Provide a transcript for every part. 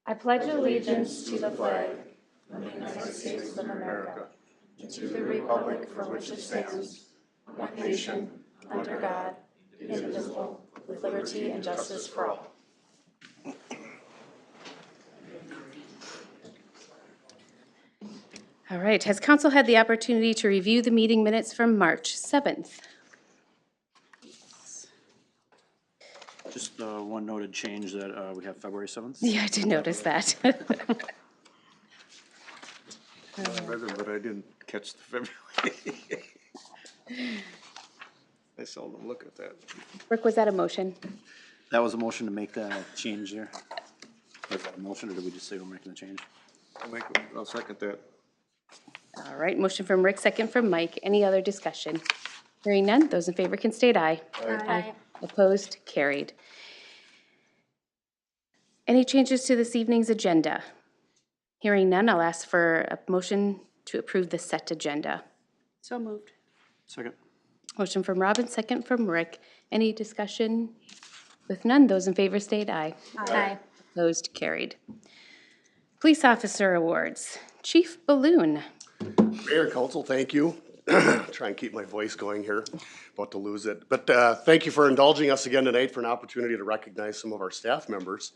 I pledge allegiance to the flag of the United States of America, and to the republic for which it stands, one nation, under God, indivisible, with liberty and justice for all. All right, has council had the opportunity to review the meeting minutes from March 7th? Just one noted change that we have February 7th. Yeah, I did notice that. I read it, but I didn't catch the February. I seldom look at that. Rick, was that a motion? That was a motion to make that change there. Was that a motion, or did we just say we're making the change? I'll second that. All right, motion from Rick, second from Mike. Any other discussion? Hearing none, those in favor can state aye. Aye. Opposed, carried. Any changes to this evening's agenda? Hearing none, I'll ask for a motion to approve the set agenda. So moved. Second. Motion from Robin, second from Rick. Any discussion? With none, those in favor state aye. Aye. Opposed, carried. Police Officer Awards. Chief Balloon. Mayor, Council, thank you. Try and keep my voice going here, about to lose it. But thank you for indulging us again tonight for an opportunity to recognize some of our staff members.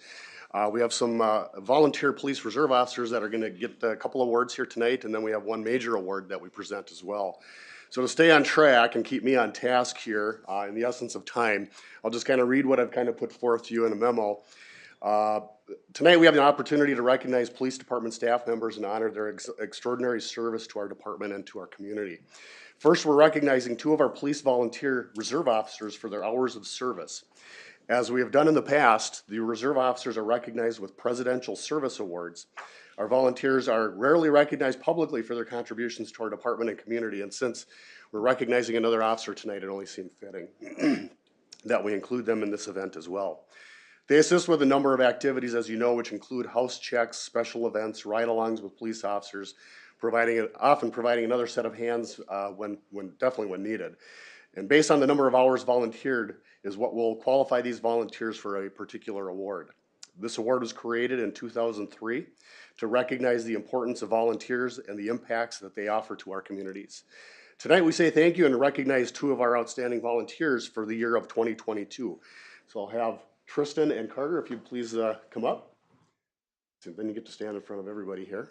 We have some volunteer police reserve officers that are going to get a couple awards here tonight, and then we have one major award that we present as well. So to stay on track and keep me on task here, in the essence of time, I'll just kind of read what I've kind of put forth to you in a memo. Tonight we have the opportunity to recognize police department staff members and honor their extraordinary service to our department and to our community. First, we're recognizing two of our police volunteer reserve officers for their hours of service. As we have done in the past, the reserve officers are recognized with Presidential Service Awards. Our volunteers are rarely recognized publicly for their contributions to our department and community, and since we're recognizing another officer tonight, it only seemed fitting that we include them in this event as well. They assist with a number of activities, as you know, which include house checks, special events, ride-alongs with police officers, often providing another set of hands definitely when needed. And based on the number of hours volunteered is what will qualify these volunteers for a particular award. This award was created in 2003 to recognize the importance of volunteers and the impacts that they offer to our communities. Tonight we say thank you and recognize two of our outstanding volunteers for the year of 2022. So I'll have Tristan and Carter, if you'd please come up. So then you get to stand in front of everybody here.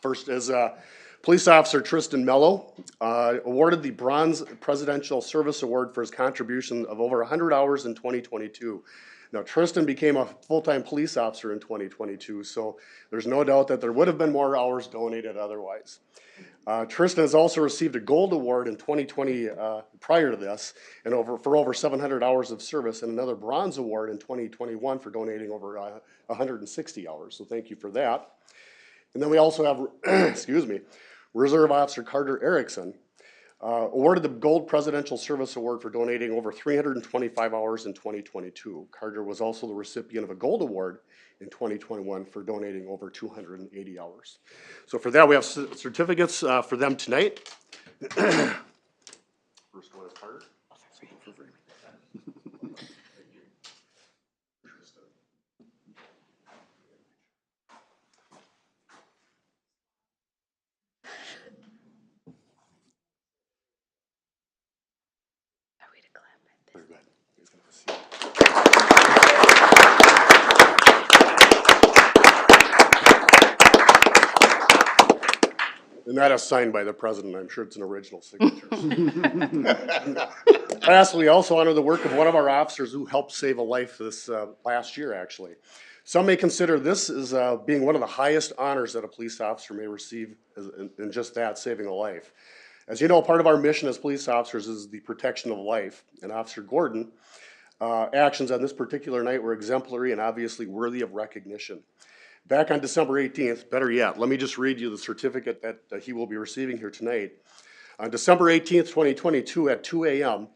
First is Police Officer Tristan Mello, awarded the Bronze Presidential Service Award for his contribution of over 100 hours in 2022. Now, Tristan became a full-time police officer in 2022, so there's no doubt that there would have been more hours donated otherwise. Tristan has also received a gold award in 2020 prior to this, and for over 700 hours of service, and another bronze award in 2021 for donating over 160 hours. So thank you for that. And then we also have, excuse me, Reserve Officer Carter Erickson, awarded the Gold Presidential Service Award for donating over 325 hours in 2022. Carter was also the recipient of a gold award in 2021 for donating over 280 hours. So for that, we have certificates for them tonight. First one is Carter. Are we to clap at this? Very good. He's gonna have a seat. And that is signed by the president. I'm sure it's an original signature. Lastly, we also honor the work of one of our officers who helped save a life this last year, actually. Some may consider this as being one of the highest honors that a police officer may receive in just that, saving a life. As you know, part of our mission as police officers is the protection of life. And Officer Gordon, actions on this particular night were exemplary and obviously worthy of recognition. Back on December 18th, better yet, let me just read you the certificate that he will be receiving here tonight. On December 18th, 2022 at 2 a.m.,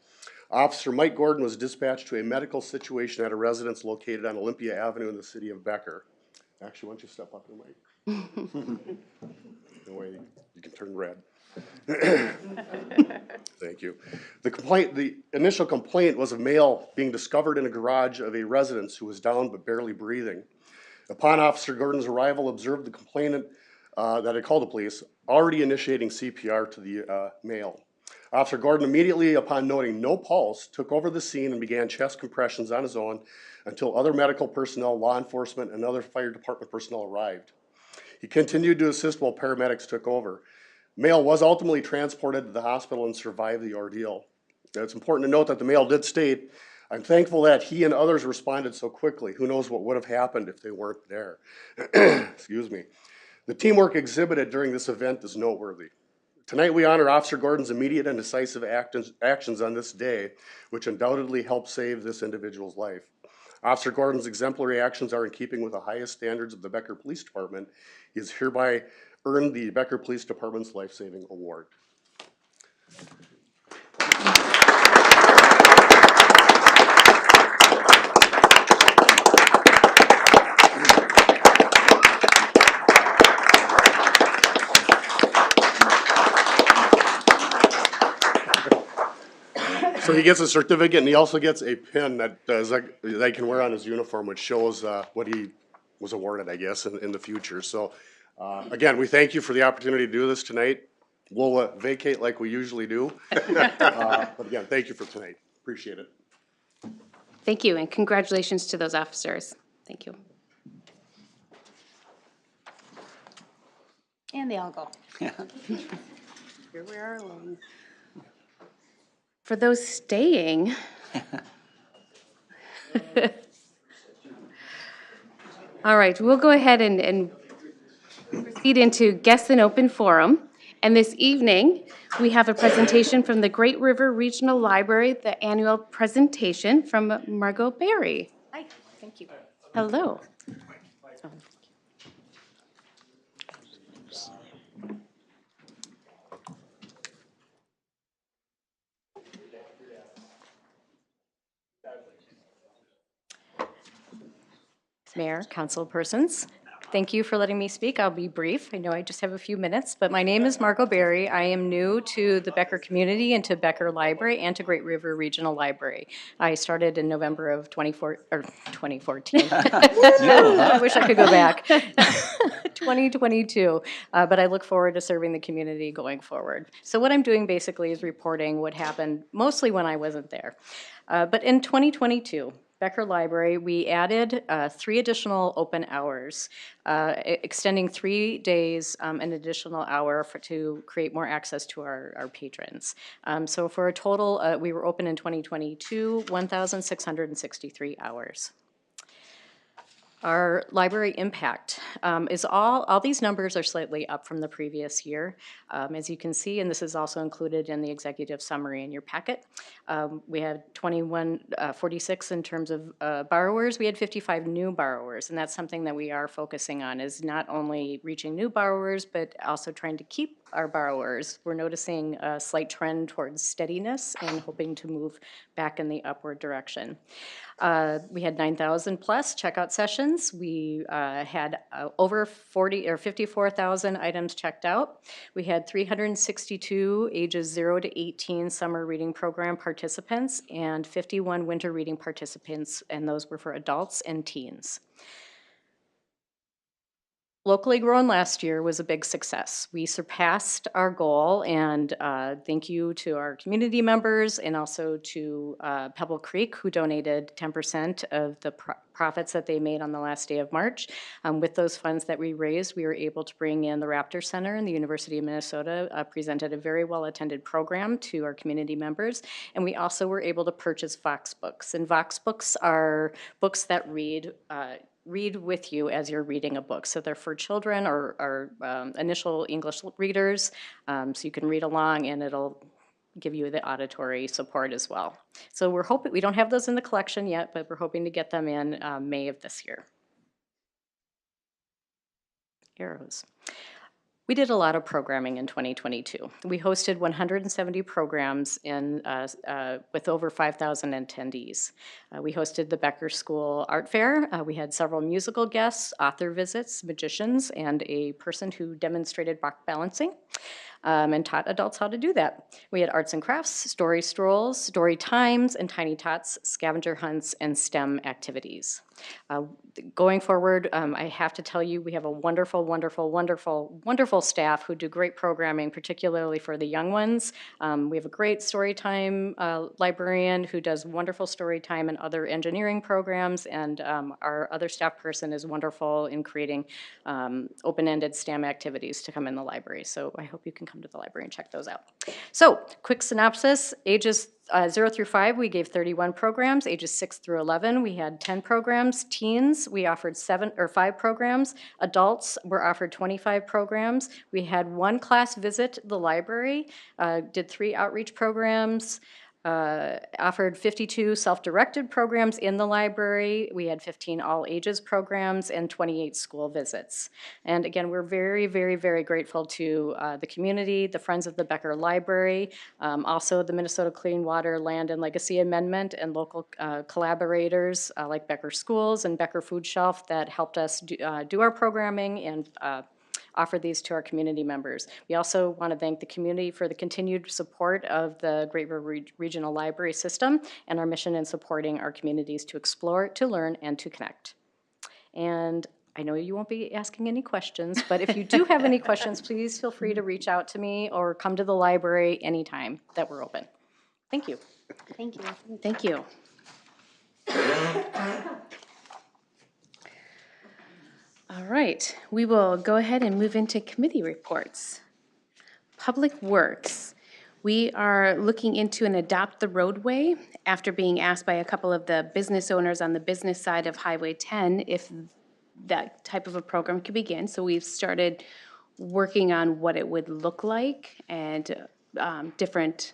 Officer Mike Gordon was dispatched to a medical situation at a residence located on Olympia Avenue in the city of Becker. Actually, why don't you step up here, Mike? No way, you can turn red. Thank you. The initial complaint was a male being discovered in a garage of a residence who was down but barely breathing. Upon Officer Gordon's arrival, observed the complainant that had called the police, already initiating CPR to the male. Officer Gordon immediately, upon noting no pulse, took over the scene and began chest compressions on his own until other medical personnel, law enforcement, and other fire department personnel arrived. He continued to assist while paramedics took over. Male was ultimately transported to the hospital and survived the ordeal. Now, it's important to note that the male did state, "I'm thankful that he and others responded so quickly. Who knows what would have happened if they weren't there." Excuse me. The teamwork exhibited during this event is noteworthy. Tonight we honor Officer Gordon's immediate and decisive actions on this day, which undoubtedly helped save this individual's life. Officer Gordon's exemplary actions are in keeping with the highest standards of the Becker Police Department. He has hereby earned the Becker Police Department's Life-Saving Award. So he gets a certificate, and he also gets a pin that he can wear on his uniform, which shows what he was awarded, I guess, in the future. So again, we thank you for the opportunity to do this tonight. We'll vacate like we usually do. But again, thank you for tonight. Appreciate it. Thank you, and congratulations to those officers. Thank you. And they all go. Here we are alone. For those staying, all right, we'll go ahead and proceed into guest and open forum. And this evening, we have a presentation from the Great River Regional Library, the annual presentation from Margot Berry. Hi, thank you. Hello. Mayor, council persons, thank you for letting me speak. I'll be brief. I know I just have a few minutes, but my name is Margot Berry. I am new to the Becker community and to Becker Library and to Great River Regional Library. I started in November of 2014. I wish I could go back. 2022, but I look forward to serving the community going forward. So what I'm doing basically is reporting what happened mostly when I wasn't there. But in 2022, Becker Library, we added 3 additional open hours, extending 3 days, an additional hour to create more access to our patrons. So for a total, we were open in 2022, 1,663 hours. Our library impact is all these numbers are slightly up from the previous year. As you can see, and this is also included in the executive summary in your packet, we had 2146 in terms of borrowers. We had 55 new borrowers, and that's something that we are focusing on, is not only reaching new borrowers, but also trying to keep our borrowers. We're noticing a slight trend towards steadiness and hoping to move back in the upward direction. We had 9,000 plus checkout sessions. We had over 54,000 items checked out. We had 362 ages 0 to 18 summer reading program participants and 51 winter reading participants, and those were for adults and teens. Locally Grown last year was a big success. We surpassed our goal, and thank you to our community members and also to Pebble Creek, who donated 10% of the profits that they made on the last day of March. With those funds that we raised, we were able to bring in the Raptor Center, and the University of Minnesota presented a very well-attended program to our community members. And we also were able to purchase Vox books. And Vox books are books that read with you as you're reading a book. So they're for children or initial English readers, so you can read along and it'll give you the auditory support as well. So we're hoping, we don't have those in the collection yet, but we're hoping to get them in May of this year. Arrows. We did a lot of programming in 2022. We hosted 170 programs with over 5,000 attendees. We hosted the Becker School Art Fair. We had several musical guests, author visits, magicians, and a person who demonstrated rock balancing. and taught adults how to do that. We had arts and crafts, story strolls, story times, and tiny tots, scavenger hunts, and STEM activities. Going forward, I have to tell you, we have a wonderful, wonderful, wonderful, wonderful staff who do great programming, particularly for the young ones. We have a great storytime librarian who does wonderful storytime and other engineering programs, and our other staff person is wonderful in creating open-ended STEM activities to come in the library. So I hope you can come to the library and check those out. So, quick synopsis, ages 0 through 5, we gave 31 programs. Ages 6 through 11, we had 10 programs. Teens, we offered 5 programs. Adults were offered 25 programs. We had 1 class visit the library, did 3 outreach programs, offered 52 self-directed programs in the library. We had 15 all-ages programs and 28 school visits. And again, we're very, very, very grateful to the community, the Friends of the Becker Library, also the Minnesota Clean Water Land and Legacy Amendment, and local collaborators like Becker Schools and Becker Food Shelf that helped us do our programming and offer these to our community members. We also want to thank the community for the continued support of the Great River Regional Library System and our mission in supporting our communities to explore, to learn, and to connect. And I know you won't be asking any questions, but if you do have any questions, please feel free to reach out to me or come to the library anytime that we're open. Thank you. Thank you. Thank you. All right, we will go ahead and move into committee reports. Public Works. We are looking into an adopt the roadway after being asked by a couple of the business owners on the business side of Highway 10 if that type of a program could begin. So we've started working on what it would look like and different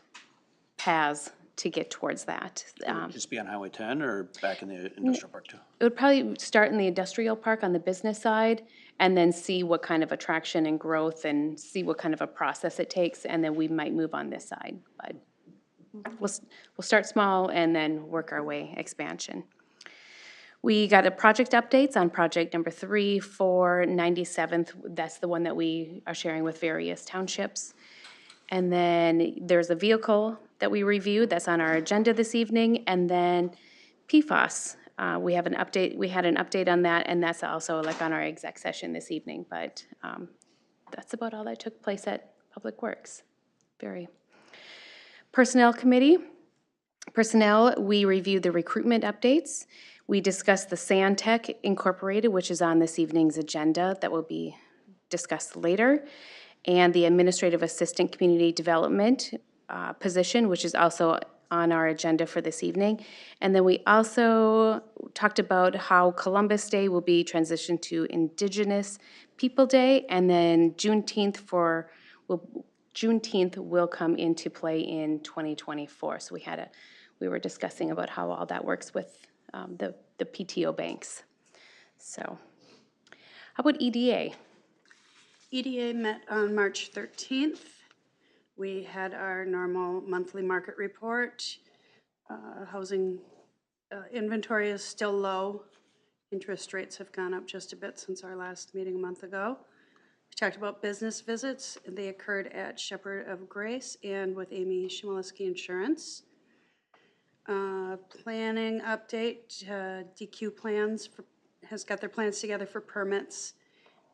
paths to get towards that. Just be on Highway 10 or back in the industrial park too? It would probably start in the industrial park on the business side and then see what kind of attraction and growth and see what kind of a process it takes, and then we might move on this side. But we'll start small and then work our way expansion. We got a project updates on project number 3 for 97th. That's the one that we are sharing with various townships. And then there's a vehicle that we reviewed that's on our agenda this evening. And then PFAS, we have an update. We had an update on that, and that's also like on our exec session this evening. But that's about all that took place at Public Works. Personnel Committee. Personnel, we reviewed the recruitment updates. We discussed the Sandtech Incorporated, which is on this evening's agenda that will be discussed later, and the Administrative Assistant Community Development position, which is also on our agenda for this evening. And then we also talked about how Columbus Day will be transitioned to Indigenous People Day, and then Juneteenth will come into play in 2024. So we were discussing about how all that works with the PTO banks. So, how about EDA? EDA met on March 13th. We had our normal monthly market report. Housing inventory is still low. Interest rates have gone up just a bit since our last meeting a month ago. We talked about business visits. They occurred at Shepherd of Grace and with Amy Shimoleski Insurance. Planning update, DQ Plans has got their plans together for permits.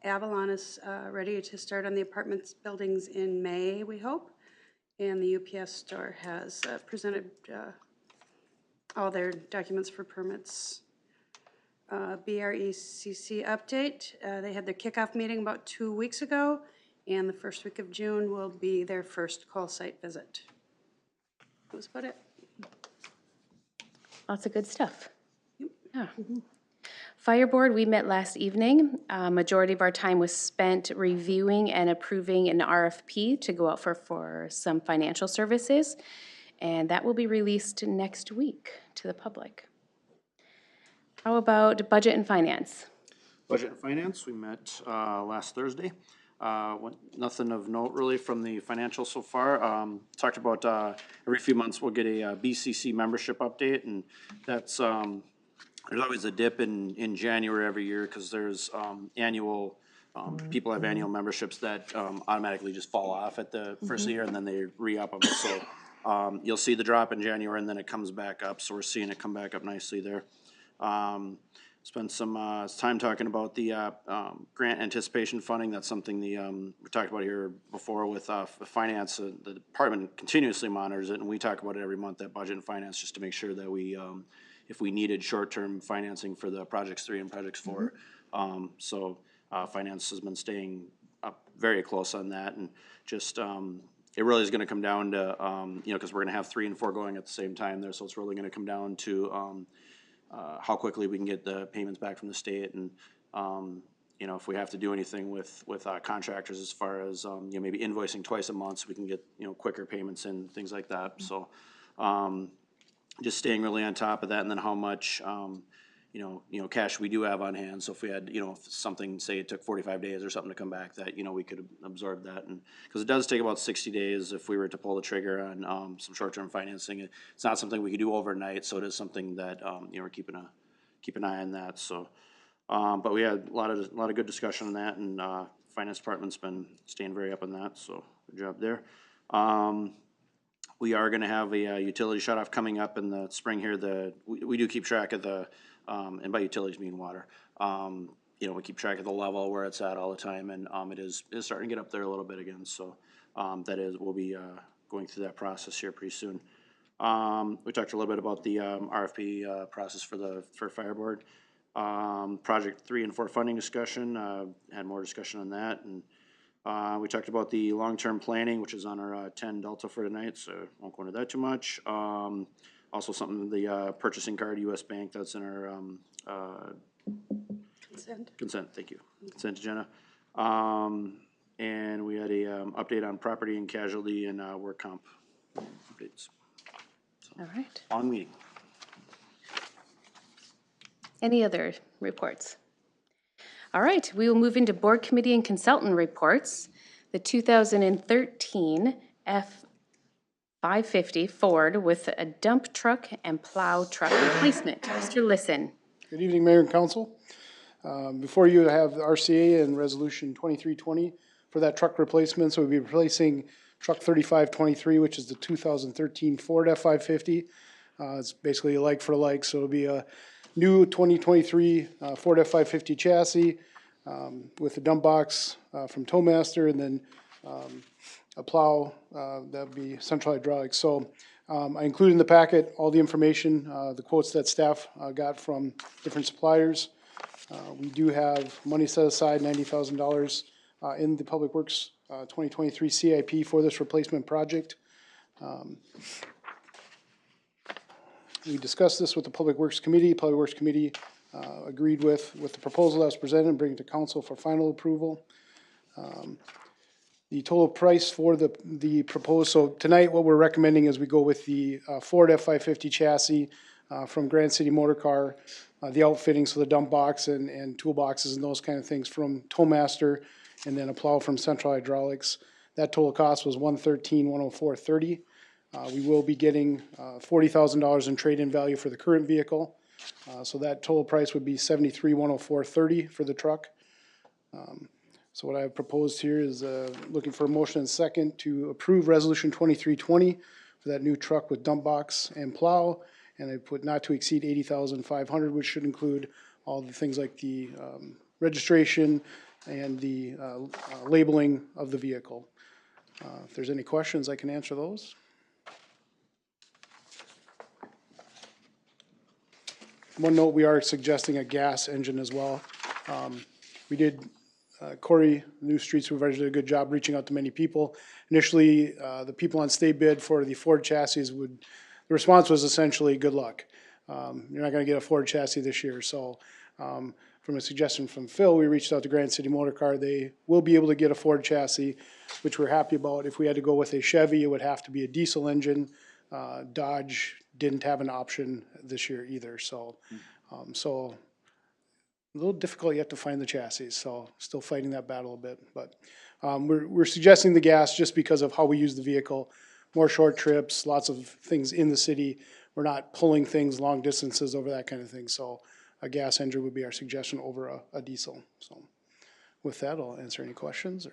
Avalon is ready to start on the apartments buildings in May, we hope. And the UPS store has presented all their documents for permits. BRECC update, they had their kickoff meeting about 2 weeks ago, and the first week of June will be their first call site visit. That was about it. Lots of good stuff. Yep. Yeah. Fire Board, we met last evening. Majority of our time was spent reviewing and approving an RFP to go out for some financial services, and that will be released next week to the public. How about Budget and Finance? Budget and Finance, we met last Thursday. Nothing of note really from the financial so far. Talked about every few months we'll get a BCC membership update, and that's there's always a dip in January every year because there's annual people have annual memberships that, automatically just fall off at the first of the year and then they re-up them. So, you'll see the drop in January and then it comes back up. So we're seeing it come back up nicely there. Spent some, time talking about the, grant anticipation funding. That's something we talked about here before with, finance. The department continuously monitors it and we talk about it every month at budget and finance just to make sure that we, if we needed short-term financing for the projects 3 and projects 4. Finance has been staying up very close on that and just, it really is gonna come down to, you know, cause we're gonna have 3 and 4 going at the same time there, so it's really gonna come down to, how quickly we can get the payments back from the state and, you know, if we have to do anything with contractors as far as, you know, maybe invoicing twice a month so we can get, you know, quicker payments and things like that, so, just staying really on top of that and then how much, you know, cash we do have on hand. So if we had, you know, if something, say it took 45 days or something to come back, that, you know, we could absorb that. And, cause it does take about 60 days if we were to pull the trigger on, some short-term financing. It's not something we could do overnight, so it is something that, you know, we're keep an eye on that, so. But we had a lot of good discussion on that and, finance department's been staying very up on that, so good job there. We are gonna have a utility shut-off coming up in the spring here. We do keep track of the, and by utilities mean water. You know, we keep track of the level where it's at all the time, and it is starting to get up there a little bit again. So we'll be going through that process here pretty soon. We talked a little bit about the RFP process for Fire Board. Project 3 and 4 funding discussion. Had more discussion on that, and we talked about the long-term planning, which is on our 10 Delta for tonight, so won't go into that too much. Also something, the purchasing card, US Bank, that's in our consent, thank you, consent agenda. And we had a update on property and casualty and work comp updates. So, All right. long meeting. Any other reports? All right, we will move into board committee and consultant reports. The 2013 F-550 Ford with a dump truck and plow truck replacement. Mr. Lisson. Good evening, Mayor and Council. Before you have the RCA and Resolution 2320 for that truck replacement. So we'll be replacing truck 3523, which is the 2013 Ford F-550. It's basically a like for like, so it'll be a new 2023 Ford F-550 chassis with a dump box from Towmaster, and then a plow that would be Central Hydraulics. So I included in the packet all the information, the quotes that staff got from different suppliers. We do have money set aside, $90,000 in the Public Works 2023 CIP for this replacement project. We discussed this with the Public Works Committee. Public Works Committee agreed with the proposal that was presented and bring it to council for final approval. The total price for the proposed, so tonight what we're recommending is we go with the Ford F-550 chassis from Grand City Motor Car, the outfitting, so the dump box and toolboxes and those kind of things from Towmaster, and then a plow from Central Hydraulics. That total cost was $113,104.30. We will be getting $40,000 in trade-in value for the current vehicle. So that total price would be $73,104.30 for the truck. So what I have proposed here is looking for a motion and second to approve Resolution 2320 for that new truck with dump box and plow. And I put not to exceed $80,500, which should include all the things like the registration and the labeling of the vehicle. If there's any questions, I can answer those. One note, we are suggesting a gas engine as well. We did, Corey, new street supervisor, did a good job reaching out to many people. Initially, the people on state bid for the Ford chassis the response was essentially, good luck. You're not gonna get a Ford chassis this year. So from a suggestion from Phil, we reached out to Grand City Motor Car. They will be able to get a Ford chassis, which we're happy about. If we had to go with a Chevy, it would have to be a diesel engine. Dodge didn't have an option this year either, so so a little difficult yet to find the chassis, so still fighting that battle a bit. But we're suggesting the gas just because of how we use the vehicle. More short trips, lots of things in the city. We're not pulling things long distances over that kind of thing, so a gas engine would be our suggestion over a diesel. So with that, I'll answer any questions. Or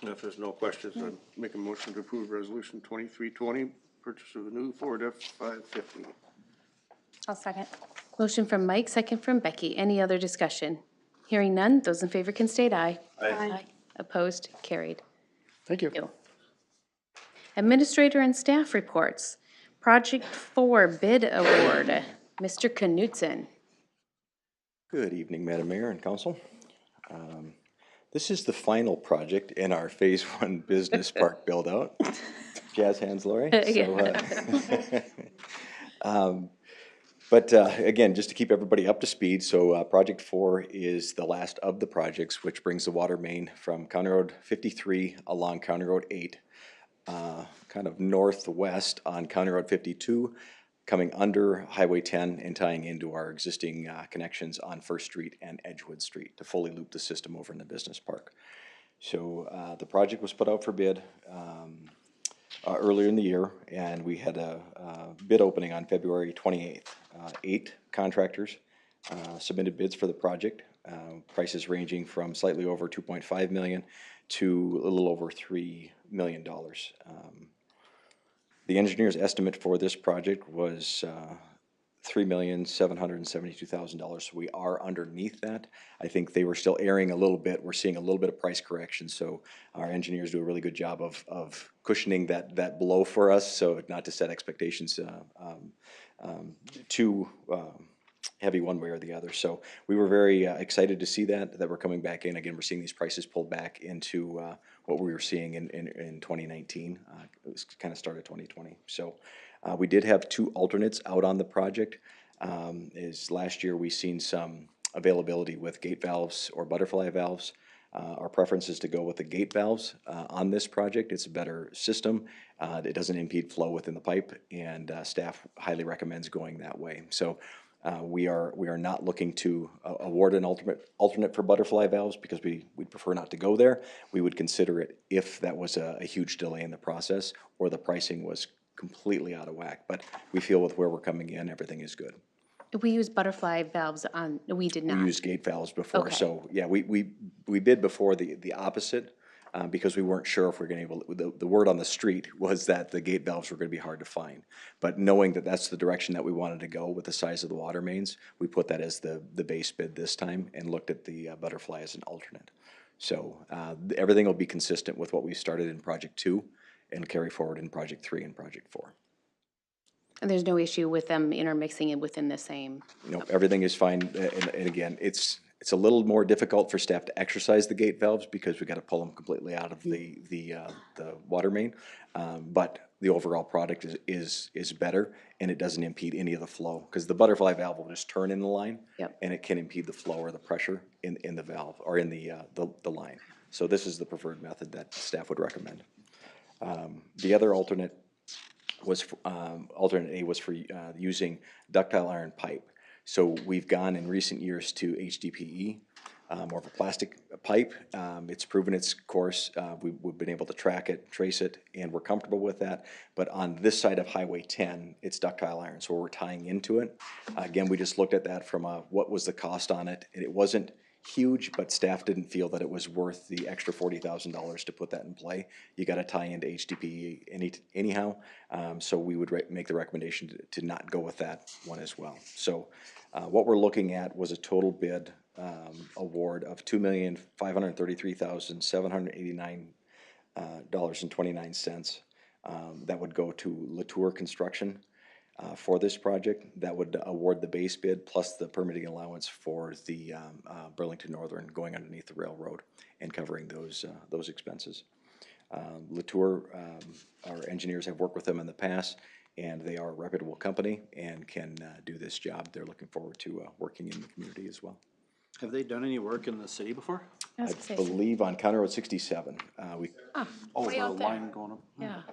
If there's no questions, I'd make a motion to approve resolution 2320, purchase of a new Ford F-550. I'll second. Motion from Mike, second from Becky. Any other discussion? Hearing none, those in favor can state aye. Aye. Opposed, carried. thank you. Thank you. Administrator and staff reports. Project 4 bid award, Mr. Knutson. Good evening, Madam Mayor and Council. This is the final project in our Phase 1 Business Park build-out. Jazz hands, Lori. But again, just to keep everybody up to speed, so Project 4 is the last of the projects, which brings the water main from County Road 53 along County Road 8, kind of northwest on County Road 52, coming under Highway 10 and tying into our existing connections on First Street and Edgewood Street to fully loop the system over in the business park. So the project was put out for bid earlier in the year, and we had a bid opening on February 28th. 8 contractors submitted bids for the project, prices ranging from slightly over $2.5 million to a little over $3 million. The engineer's estimate for this project was $3,772,000. So we are underneath that. I think they were still erring a little bit. We're seeing a little bit of price correction. So our engineers do a really good job of cushioning that blow for us. So not to set expectations too heavy one way or the other. So we were very excited to see that we're coming back in. Again, we're seeing these prices pulled back into what we were seeing in 2019. It was kind of started 2020. So we did have 2 alternates out on the project. Is last year we seen some availability with gate valves or butterfly valves. Our preference is to go with the gate valves on this project. It's a better system. It doesn't impede flow within the pipe, and staff highly recommends going that way. So we are not looking to award an alternate for butterfly valves because we'd prefer not to go there. We would consider it if that was a huge delay in the process or the pricing was completely out of whack. But we feel with where we're coming in, everything is good. We used butterfly valves on, we did not. We used gate valves before, Okay. so yeah, we bid before the opposite because we weren't sure if we're going to able. The word on the street was that the gate valves were going to be hard to find, but knowing that that's the direction that we wanted to go with the size of the water mains, we put that as the base bid this time and looked at the butterfly as an alternate. So everything will be consistent with what we started in Project 2 and carry forward in Project 3 and Project 4. And there's no issue with them intermixing it within the same. Nope, everything is fine, and again, it's a little more difficult for staff to exercise the gate valves because we got to pull them completely out of the water main. But the overall product is better, and it doesn't impede any of the flow because the butterfly valve will just turn in the line, Yep. and it can impede the flow or the pressure in the valve or in the line. So this is the preferred method that staff would recommend. The other alternate was alternate A was for using ductile iron pipe. So we've gone in recent years to HDPE, more of a plastic pipe. It's proven its course. We've been able to track it, trace it, and we're comfortable with that. But on this side of Highway 10, it's ductile iron, so we're tying into it. Again, we just looked at that from what was the cost on it, and it wasn't huge, but staff didn't feel that it was worth the extra $40,000 to put that in play. You got to tie into HDPE anyhow, so we would make the recommendation to not go with that one as well. So what we're looking at was a total bid award of $2,533,789.29. That would go to Latour Construction. For this project, that would award the base bid plus the permitting allowance for the Burlington Northern going underneath the railroad and covering those expenses. Latour, our engineers have worked with them in the past, and they are a reputable company and can do this job. They're looking forward to working in the community as well. Have they done any work in the city before? I was I gonna say, believe on County Road 67, Oh, way the out there. line going up. Yeah,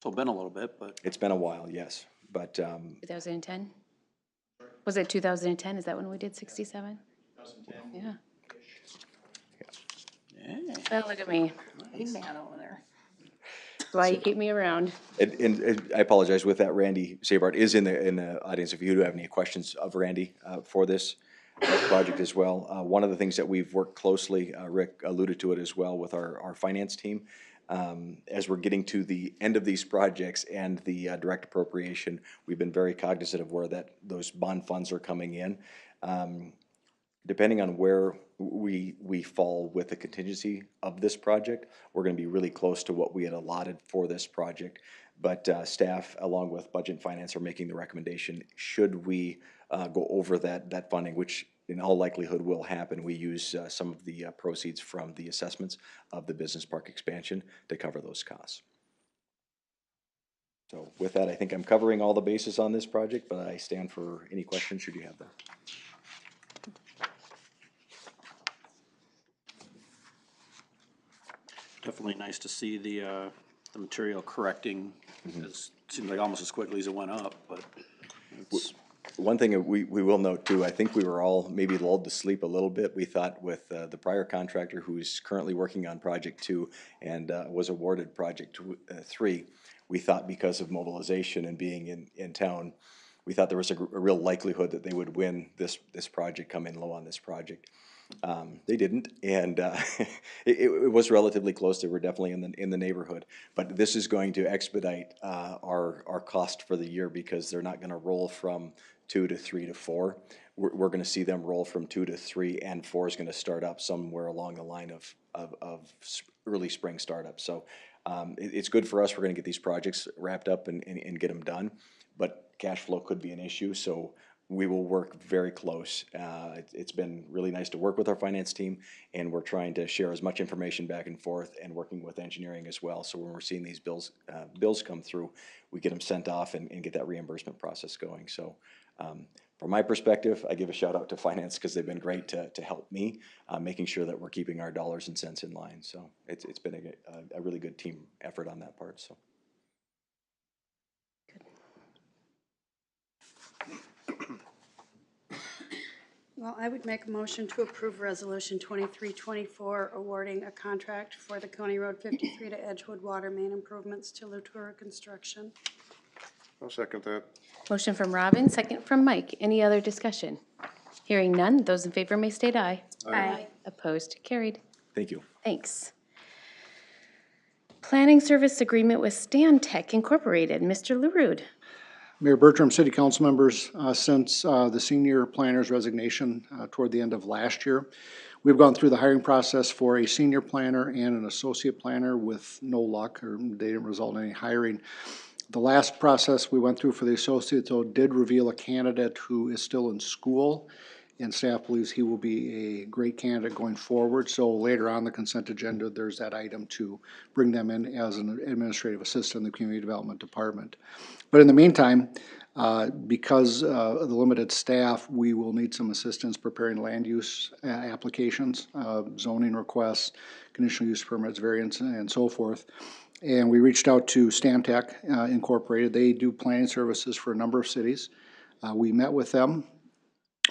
So been a little bit, but it's been a while, yes, but 2010? Was it 2010? Is that when we did 67? 2010. Yeah. yeah. Oh, look at me. Big man over there. That's why you keep me around. And I apologize with that. Randy Sabart is in the audience. If you do have any questions of Randy for this, project as well. One of the things that we've worked closely, Rick alluded to it as well, with our finance team, as we're getting to the end of these projects and the direct appropriation, we've been very cognizant of where those bond funds are coming in. Depending on where we fall with the contingency of this project, we're gonna be really close to what we had allotted for this project. But staff, along with Budget and Finance, are making the recommendation, should we go over that funding, which in all likelihood will happen, we use some of the proceeds from the assessments of the business park expansion to cover those costs. So with that, I think I'm covering all the bases on this project, but I stand for any questions should you have them. Definitely nice to see the material correcting, it seems like almost as quickly as it went up, but it's, One thing we will note too, I think we were all maybe lulled to sleep a little bit. We thought with the prior contractor who's currently working on project 2 and was awarded project 3, we thought because of mobilization and being in town, we thought there was a real likelihood that they would win this project, come in low on this project. They didn't, and it was relatively close. They were definitely in the neighborhood. But this is going to expedite our cost for the year, because they're not going to roll from 2 to 3 to 4. We're going to see them roll from 2 to 3, and 4 is going to start up somewhere along the line of early spring startup. So it's good for us. We're going to get these projects wrapped up and get them done. But cash flow could be an issue, so we will work very close. It's been really nice to work with our finance team, and we're trying to share as much information back and forth, and working with engineering as well. So when we're seeing these bills come through, we get them sent off and get that reimbursement process going. So from my perspective, I give a shout out to finance, because they've been great to help me, making sure that we're keeping our dollars and cents in line. So it's been a really good team effort on that part. So. Well, I would make a motion to approve Resolution 2324, awarding a contract for the County Road 53 to Edgewood Water Main improvements to Latour Construction. I'll second that. Motion from Robin, second from Mike. Any other discussion? Hearing none, those in favor may state aye. Aye. Opposed, carried. Thank you. Thanks. Planning Service Agreement with Stantec Incorporated. Mr. LaRude. Mayor Bertram, City Council members, since the senior planner's resignation toward the end of last year, we've gone through the hiring process for a senior planner and an associate planner with no luck, or they didn't result in any hiring. The last process we went through for the associate, though, did reveal a candidate who is still in school, and staff believes he will be a great candidate going forward. So later on the consent agenda, there's that item to bring them in as an administrative assistant in the Community Development Department. But in the meantime, because of the limited staff, we will need some assistance preparing land use applications, zoning requests, conditional use permits, variance, and so forth. And we reached out to Stantec Incorporated. They do planning services for a number of cities. We met with them.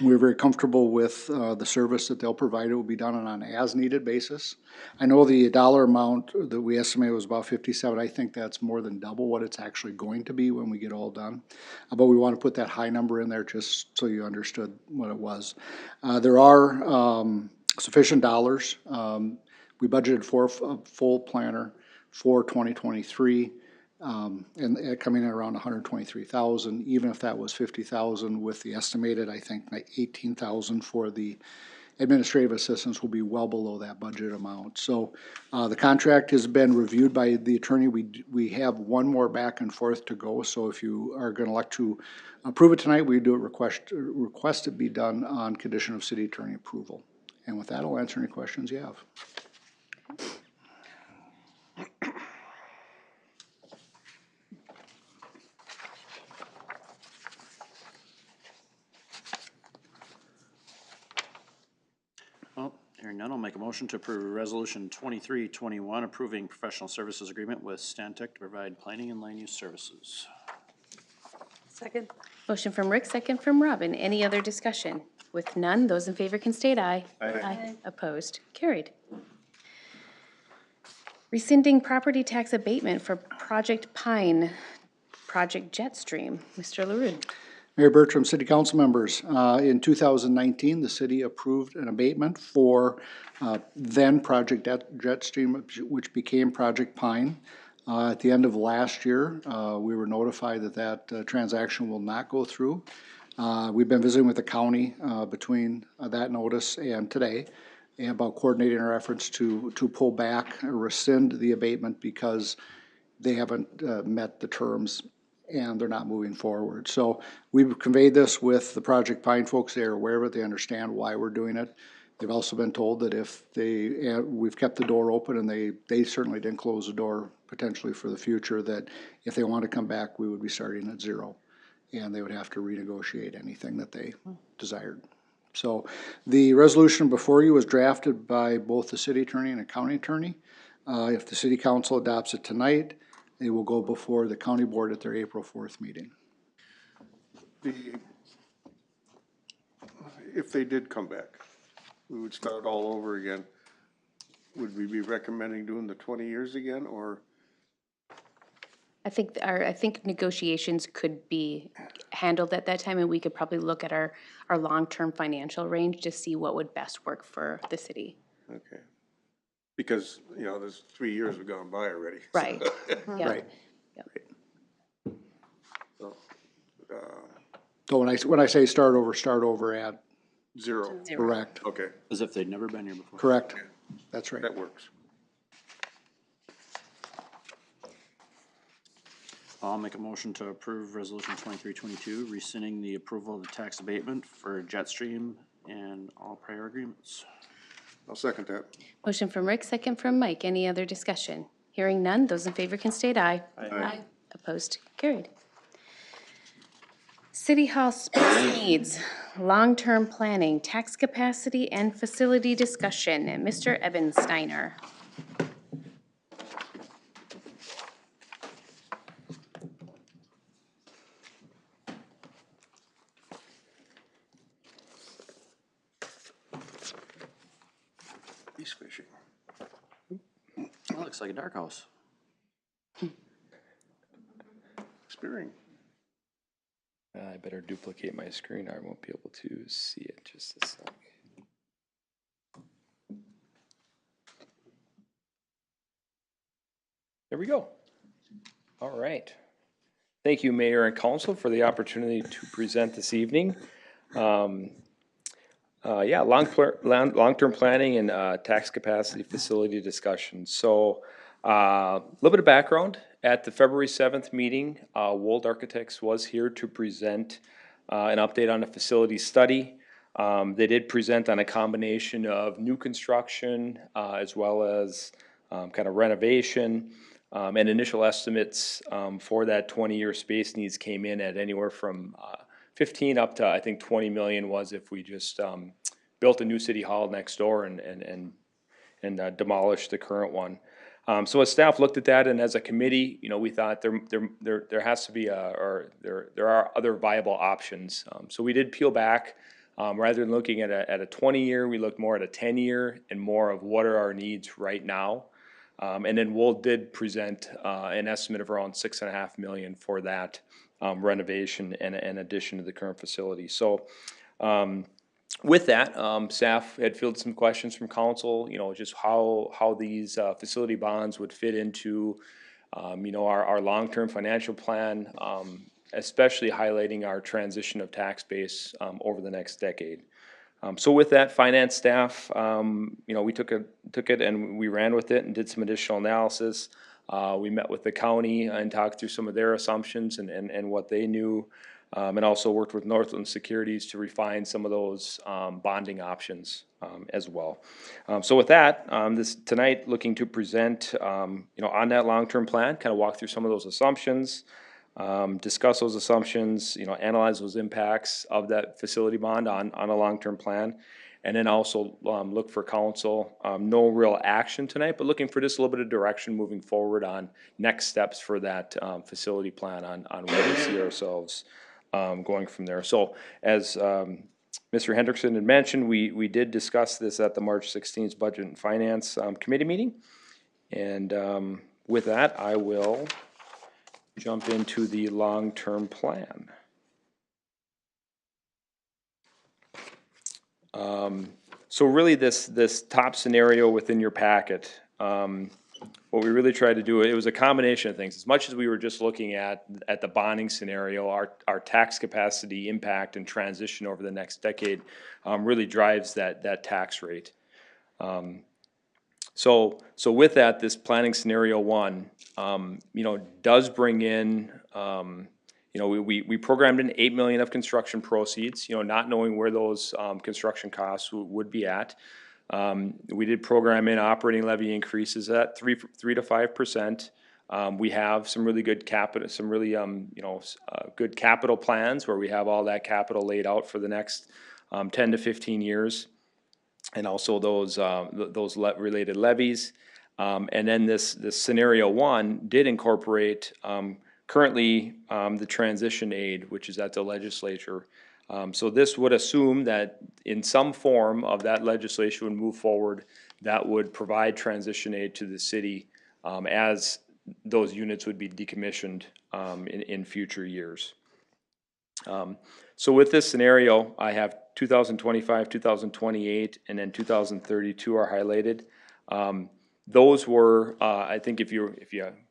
We're very comfortable with the service that they'll provide. It will be done on an as-needed basis. I know the dollar amount that we estimated was about 57. I think that's more than double what it's actually going to be when we get all done. But we want to put that high number in there just so you understood what it was. There are sufficient dollars. We budgeted for a full planner for 2023. And coming in around 123,000, even if that was 50,000 with the estimated, I think 18,000 for the administrative assistants will be well below that budget amount. So the contract has been reviewed by the attorney. We have one more back and forth to go. So if you are going to elect to approve it tonight, we do a request it be done on condition of city attorney approval. And with that, I'll answer any questions you have. well, hearing none, I'll make a motion to approve Resolution 2321, approving professional services agreement with Stantec to provide planning and land use services. Second. Motion from Rick, second from Robin. Any other discussion? With none, those in favor can state aye. Aye. Opposed, carried. Rescinding property tax abatement for Project Pine, Project Jetstream. Mr. LaRude. Mayor Bertram, city council members, in 2019, the city approved an abatement for then Project Jetstream, which became Project Pine. At the end of last year, we were notified that that transaction will not go through. We've been visiting with the county between that notice and today, and about coordinating our efforts to pull back or rescind the abatement because they haven't met the terms and they're not moving forward. So we've conveyed this with the Project Pine folks. They are aware of it. They understand why we're doing it. They've also been told that if they, we've kept the door open, and they certainly didn't close the door potentially for the future, that if they want to come back, we would be starting at zero. And they would have to renegotiate anything that they desired. So the resolution before you was drafted by both the city attorney and a county attorney. If the city council adopts it tonight, it will go before the county board at their April 4th meeting. If they did come back, we would start all over again. Would we be recommending doing the 20 years again, or? I think negotiations could be handled at that time, and we could probably look at our long-term financial range to see what would best work for the city. Okay. Because, you know, there's 3 years have gone by already. Right. Yeah. Right. Yep. So, So when I say start over at, zero. correct, Okay, As if they'd never been here before. correct, that's right. that works. I'll make a motion to approve resolution 2322, rescinding the approval of the tax abatement for Jetstream and all prior agreements. I'll second that. Motion from Rick, second from Mike. Any other discussion? Hearing none, those in favor can state aye. Aye. Opposed, carried. City Hall space needs, long-term planning, tax capacity, and facility discussion. Mr. Ebensteiner. He's fishing. That looks like a dark house. Spearing. I better duplicate my screen or I won't be able to see it just a sec. There we go. All right. Thank you, Mayor and Council, for the opportunity to present this evening. Yeah, long-term planning and tax capacity facility discussion. So a little bit of background. At the February 7th meeting, Wold Architects was here to present an update on the facility study. They did present on a combination of new construction as well as kind of renovation. And initial estimates for that 20-year space needs came in at anywhere from 15 up to, I think, 20 million was if we just built a new city hall next door and demolished the current one. So as staff looked at that, and as a committee, you know, we thought there has to be there are other viable options. So we did peel back. Rather than looking at a 20-year, we looked more at a 10-year and more of what are our needs right now. And then Wold did present an estimate of around $6.5 million for that renovation and addition to the current facility. So with that, staff had fielded some questions from council, you know, just how these facility bonds would fit into, you know, our long-term financial plan, especially highlighting our transition of tax base over the next decade. So with that, finance staff, you know, we took it and we ran with it and did some additional analysis. We met with the county and talked through some of their assumptions and what they knew, and also worked with Northland Securities to refine some of those bonding options as well. So with that, tonight looking to present, you know, on that long-term plan, kind of walk through some of those assumptions. Discuss those assumptions, you know, analyze those impacts of that facility bond on a long-term plan, and then also look for council. No real action tonight, but looking for just a little bit of direction moving forward on next steps for that facility plan on where we see ourselves going from there. So as Mr. Hendrickson had mentioned, we did discuss this at the March 16th Budget and Finance Committee meeting, and with that, I will jump into the long-term plan. So really this top scenario within your packet, what we really tried to do, it was a combination of things. As much as we were just looking at the bonding scenario, our tax capacity impact and transition over the next decade, really drives that tax rate. So with that, this planning scenario one, does bring in, we programmed in 8 million of construction proceeds, not knowing where those, construction costs would be at. We did program in operating levy increases at 3 to 5%. We have some really good capital, some really, good capital plans where we have all that capital laid out for the next, 10 to 15 years. And also those related levies. And then this scenario one did incorporate, currently, the transition aid, which is at the legislature. So this would assume that in some form of that legislation would move forward that would provide transition aid to the city, as those units would be decommissioned, in future years. So with this scenario, I have 2025, 2028, and then 2032 are highlighted. Those were, I think if you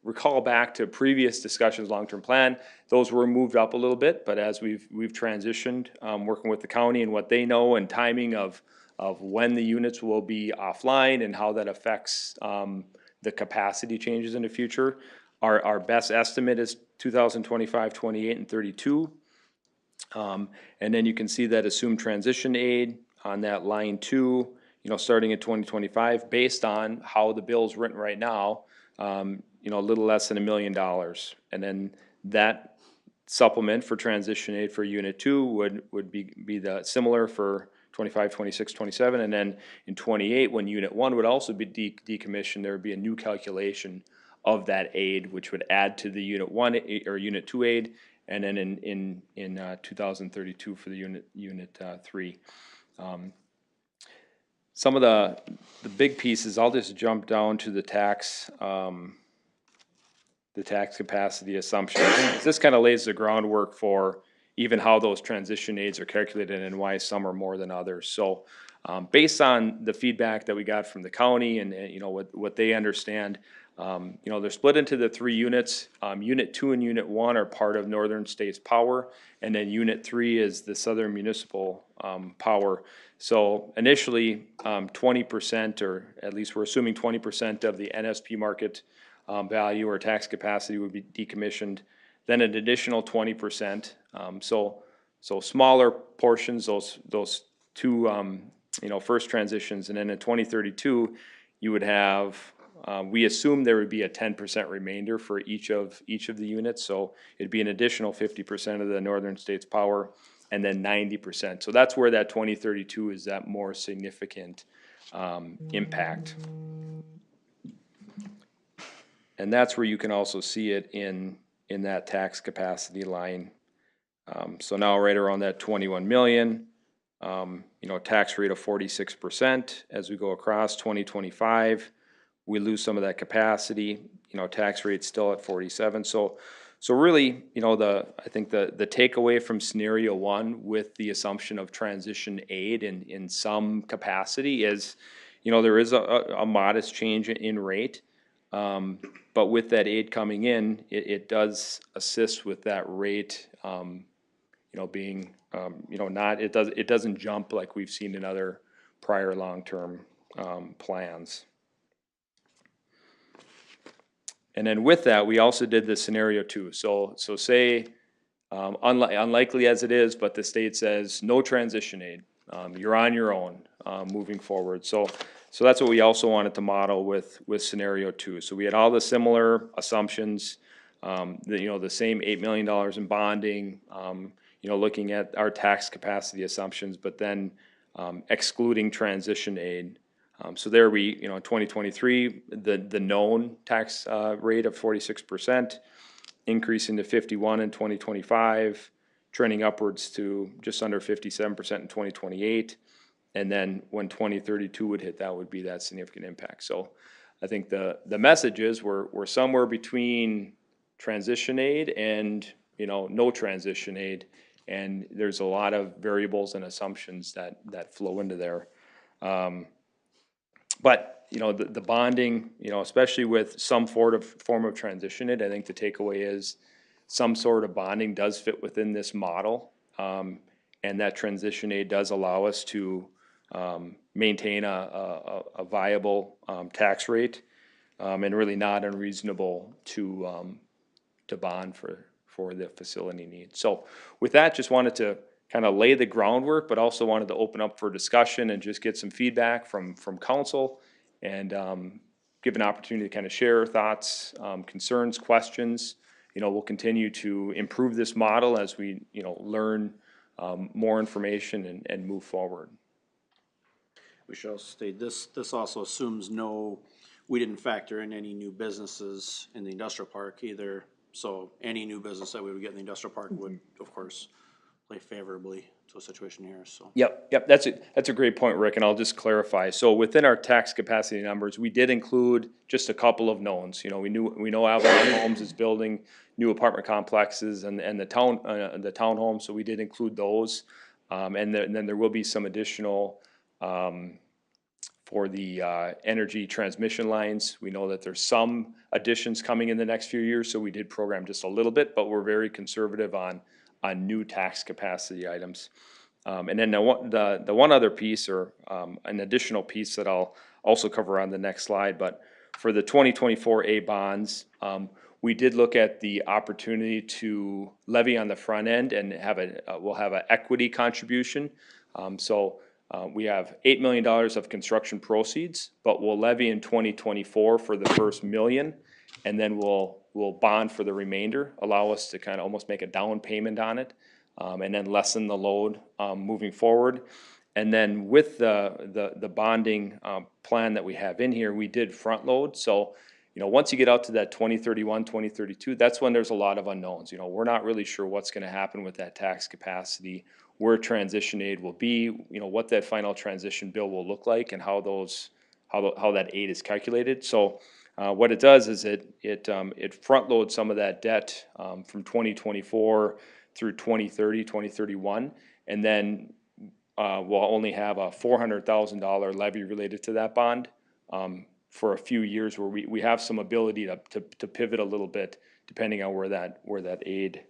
recall back to previous discussions, long-term plan, those were moved up a little bit, but as we've transitioned, working with the county and what they know and timing of when the units will be offline and how that affects the capacity changes in the future, our best estimate is 2025, 28, and 32. And then you can see that assumed transition aid on that line 2, starting in 2025, based on how the bill's written right now, a little less than $1 million. And then that supplement for transition aid for unit 2 would be the similar for 25, 26, 27, and then in 28, when unit 1 would also be decommissioned, there would be a new calculation of that aid, which would add to the unit 1 or unit 2 aid, and then in 2032 for the unit 3. Some of the big pieces, I'll just jump down to the tax capacity assumptions. This kind of lays the groundwork for even how those transition aids are calculated and why some are more than others. So based on the feedback that we got from the county and what they understand, they're split into the 3 units. Unit 2 and Unit 1 are part of Northern States Power, and then Unit 3 is the Southern Municipal Power. So initially, 20%, or at least we're assuming 20% of the NSP market value or tax capacity would be decommissioned. Then an additional 20%. So smaller portions, those 2 first transitions, and then in 2032, you would have. We assume there would be a 10% remainder for each of the units, so it'd be an additional 50% of the Northern States Power, and then 90%. So that's where that 2032 is that more significant impact. And that's where you can also see it in that tax capacity line. So now right around that 21 million, tax rate of 46% as we go across 2025. We lose some of that capacity, tax rate still at 47. So really, I think the takeaway from scenario 1 with the assumption of transition aid in some capacity is, there is a modest change in rate. But with that aid coming in, it does assist with that rate, being, it doesn't jump like we've seen in other prior long-term plans. And then with that, we also did the scenario 2. So say, unlikely as it is, but the state says no transition aid. You're on your own moving forward. So that's what we also wanted to model with scenario 2. So we had all the similar assumptions, the same $8 million in bonding, looking at our tax capacity assumptions, but then excluding transition aid. So there we, 2023, the known tax rate of 46%, increasing to 51 in 2025, trending upwards to just under 57% in 2028. And then when 2032 would hit, that would be that significant impact. So I think the message is we're somewhere between transition aid and, no transition aid And there's a lot of variables and assumptions that flow into there. But, you know, the bonding, you know, especially with some form of transition aid, I think the takeaway is some sort of bonding does fit within this model. And that transition aid does allow us to maintain a viable tax rate, and really not unreasonable to bond for the facility needs. So with that, just wanted to kind of lay the groundwork, but also wanted to open up for discussion and just get some feedback from council and give an opportunity to kind of share thoughts, concerns, questions. You know, we'll continue to improve this model as we, you know, learn more information and move forward. We should also state, this also assumes we didn't factor in any new businesses in the industrial park either. So any new business that we would get in the industrial park would, of course, play favorably to a situation here, so. Yep, that's a great point, Rick, and I'll just clarify. So within our tax capacity numbers, we did include just a couple of knowns. You know, we know Avalon Homes is building new apartment complexes and the townhomes, so we did include those. And then there will be some additional for the energy transmission lines. We know that there's some additions coming in the next few years, so we did program just a little bit, but we're very conservative on new tax capacity items. And then the one other piece, or an additional piece that I'll also cover on the next slide, but for the 2024 A bonds, we did look at the opportunity to levy on the front end and we'll have an equity contribution. We have $8 million of construction proceeds, but we'll levy in 2024 for the first $1 million, and then we'll bond for the remainder, allow us to kind of almost make a down payment on it, and then lessen the load moving forward. And then with the bonding plan that we have in here, we did front load. So, you know, once you get out to that 2031, 2032, that's when there's a lot of unknowns. You know, we're not really sure what's going to happen with that tax capacity, where transition aid will be, you know, what that final transition bill will look like, and how that aid is calculated. So what it does is it front loads some of that debt from 2024 through 2030, 2031, and then we'll only have a $400,000 levy related to that bond for a few years, where we have some ability to pivot a little bit depending on where that aid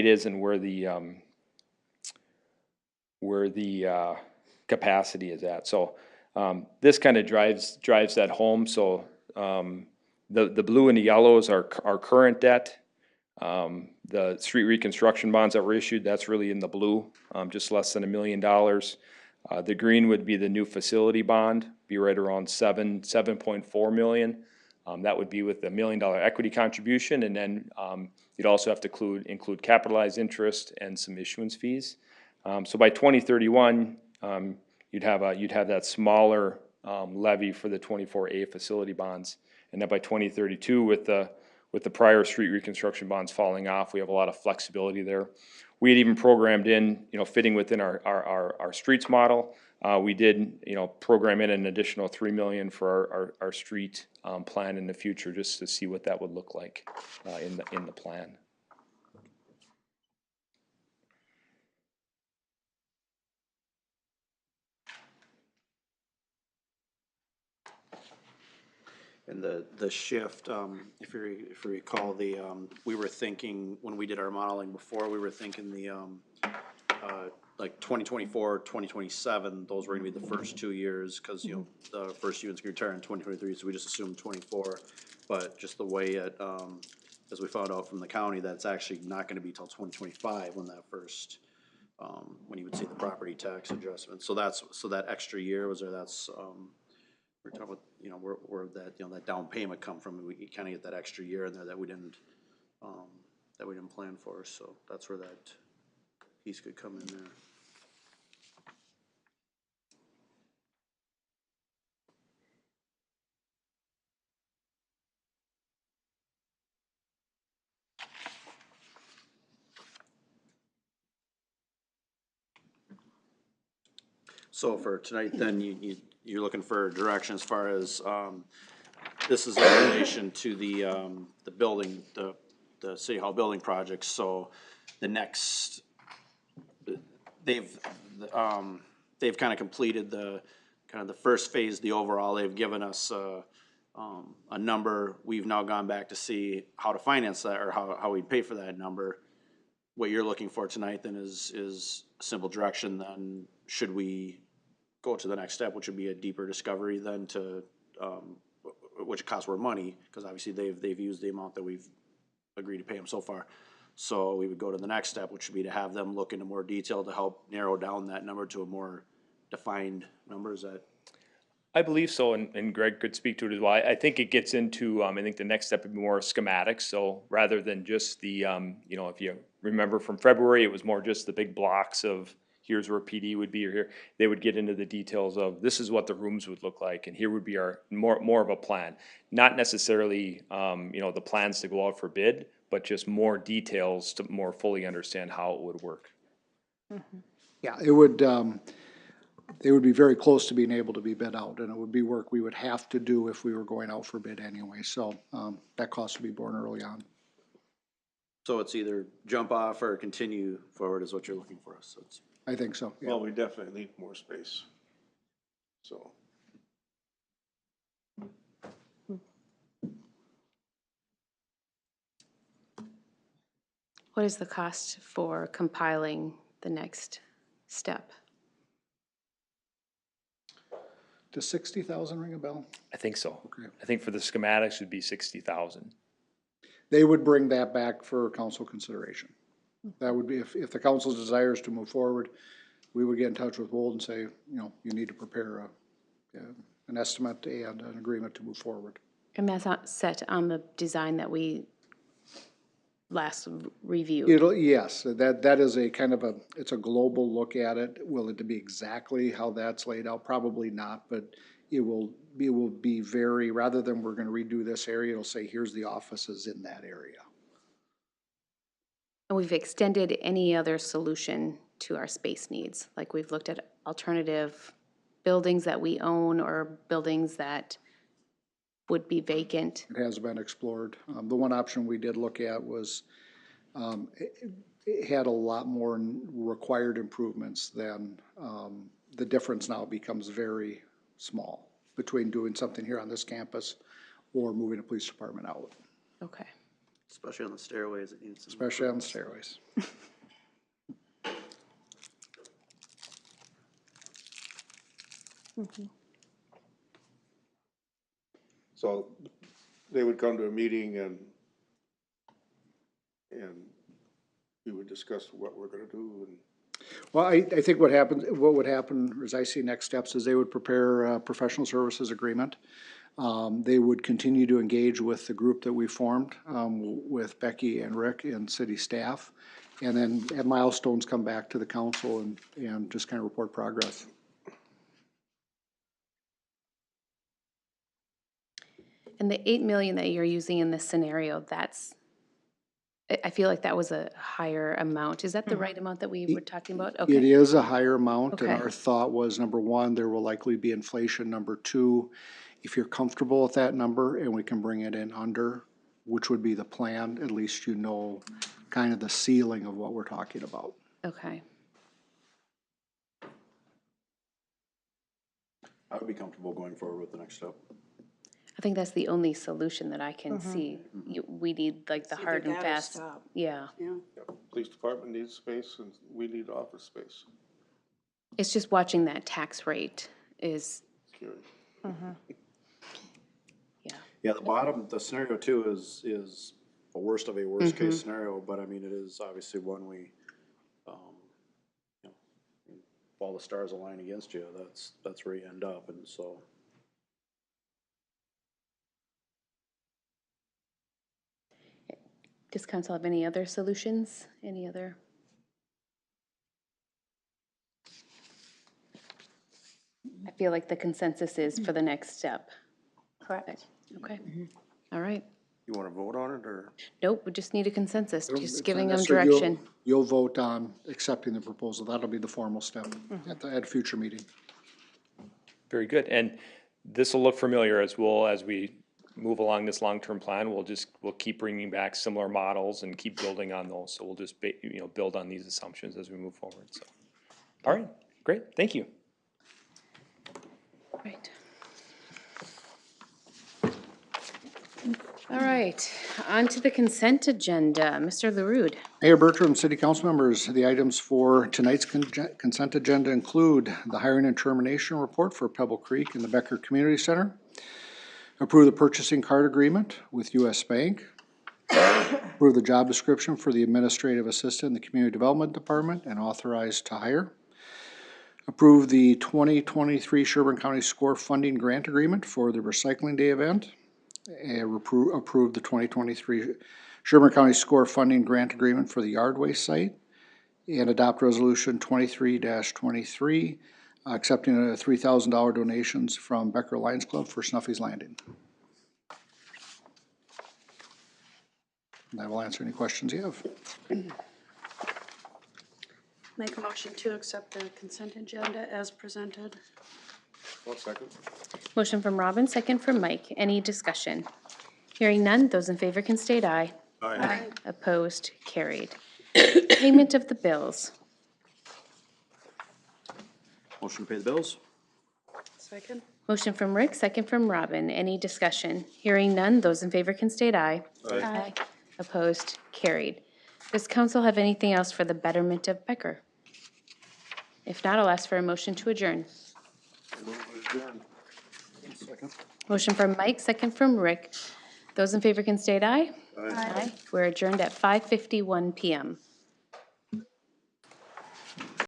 is and where the capacity is at. So this kind of drives that home. So the blue and the yellows are our current debt. The street reconstruction bonds that were issued, that's really in the blue, just less than $1 million. The green would be the new facility bond, be right around $7.4 million. That would be with the $1 million equity contribution, and then you'd also have to include capitalized interest and some issuance fees. So by 2031, you'd have that smaller levy for the 24A facility bonds, and then by 2032, with the prior street reconstruction bonds falling off, we have a lot of flexibility there. We had even programmed in, you know, fitting within our streets model. We did, you know, program in an additional $3 million for our street plan in the future, just to see what that would look like in the plan. And the shift, if you recall, we were thinking, when we did our modeling before, we were thinking like 2024, 2027, those were gonna be the first 2 years, cause you know, the first unit's gonna retire in 2023, so we just assumed 24. But just the way it, as we found out from the county, that's actually not gonna be till 2025 when that first, when you would see the property tax adjustment. So that extra year was there, that's, we're talking about, you know, where that, you know, that down payment come from, we kind of get that extra year in there that we didn't plan for, so that's where that piece could come in there. So for tonight, then, you're looking for direction as far as, this is in relation to the building, the city hall building project. So the next they've, they've kind of completed the first phase, the overall. They've given us, a number. We've now gone back to see how to finance that, or how we'd pay for that number. What you're looking for tonight then is simple direction. Then should we go to the next step, which would be a deeper discovery then to, which costs more money, because obviously they've used the amount that we've agreed to pay them so far. So we would go to the next step, which would be to have them look into more detail to help narrow down that number to a more defined number. Is that? I believe so, and Greg could speak to it as well. I think it gets into, I think the next step would be more schematics, so rather than just the, you know, if you remember from February, it was more just the big blocks of here's where PD would be, or here, they would get into the details of this is what the rooms would look like, and here would be our, more of a plan. Not necessarily, you know, the plans to go out for bid, but just more details to more fully understand how it would work. Yeah, it would, they would be very close to being able to be bid out, and it would be work we would have to do if we were going out for bid anyway, so, that cost would be borne early on. So it's either jump off or continue forward is what you're looking for. So it's. I think so, yeah. Well, we definitely need more space. So, What is the cost for compiling the next step? Does 60,000 ring a bell? I think so. Okay. I think for the schematics would be 60,000. They would bring that back for council consideration. That would be, if the council desires to move forward, we would get in touch with Wold and say, you know, you need to prepare an estimate and an agreement to move forward. And that's not set on the design that we last reviewed? Yes, that is a kind of it's a global look at it. Will it be exactly how that's laid out? Probably not, but it will be very, rather than we're gonna redo this area, it'll say, here's the offices in that area. And we've extended any other solution to our space needs, like we've looked at alternative buildings that we own or buildings that would be vacant. It has been explored. The one option we did look at was, it had a lot more required improvements than, the difference now becomes very small between doing something here on this campus or moving a police department out, Okay. Especially on the stairways, it needs some. especially on the stairways. so they would come to a meeting and we would discuss what we're gonna do and. Well, I think what would happen, as I see next steps, is they would prepare a professional services agreement. They would continue to engage with the group that we formed, with Becky and Rick and city staff. And then at milestones, come back to the council and just kind of report progress. And the 8 million that you're using in this scenario, I feel like that was a higher amount. Is that the right amount that we were talking about? It Okay. is a higher amount, and Okay. our thought was, number one, there will likely be inflation. Number two, if you're comfortable with that number and we can bring it in under, which would be the plan, at least you know kind of the ceiling of what we're talking about. Okay. I would be comfortable going forward with the next step. I think that's the only solution that I can see. We need like the It's hard either and that or fast. stop. Yeah. Yeah. Police department needs space and we need office space. It's just watching that tax rate is, Scary. yeah. Yeah, the scenario two is a worst of a worst case scenario, but I mean, it is obviously one we, you know, if all the stars align against you, that's where you end up, and so. Does council have any other solutions? Any other? I feel like the consensus is for the next step. Correct. Okay. All right. You wanna vote on it or? Nope, we just need a consensus, It's just not giving them necessary. direction. You'll vote on accepting the proposal. That'll be the formal step at a future meeting. Very good, and this will look familiar as we move along this long-term plan. We'll keep bringing back similar models and keep building on those, so we'll just, build on these assumptions as we move forward, so. All right, great, thank you. Right. All right, on to the consent agenda. Mr. LaRude. Mayor Bertram, city council members, the items for tonight's consent agenda include the hiring and termination report for Pebble Creek and the Becker Community Center. Approve the purchasing card agreement with US Bank. Approve the job description for the administrative assistant in the Community Development Department and authorize to hire. Approve the 2023 Sherburne County Score Funding Grant Agreement for the Recycling Day event. And approve the 2023 Sherburne County Score Funding Grant Agreement for the Yard Waste Site. And adopt Resolution 23-23, accepting a $3,000 donations from Becker Lions Club for Snuffy's Landing. And I will answer any questions you have. Make a motion to accept the consent agenda as presented. 1 second. Motion from Robin, second from Mike. Any discussion? Hearing none, those in favor can state aye. Aye. Opposed, carried. Payment of the bills. Motion to pay the bills? Second? Motion from Rick, second from Robin. Any discussion? Hearing none, those in favor can state aye. Aye. Opposed, carried. Does council have anything else for the betterment of Becker? If not, I'll ask for a motion to adjourn. Motion from Mike, second from Rick. Those in favor can state aye. Aye. We're adjourned at 5:51 PM.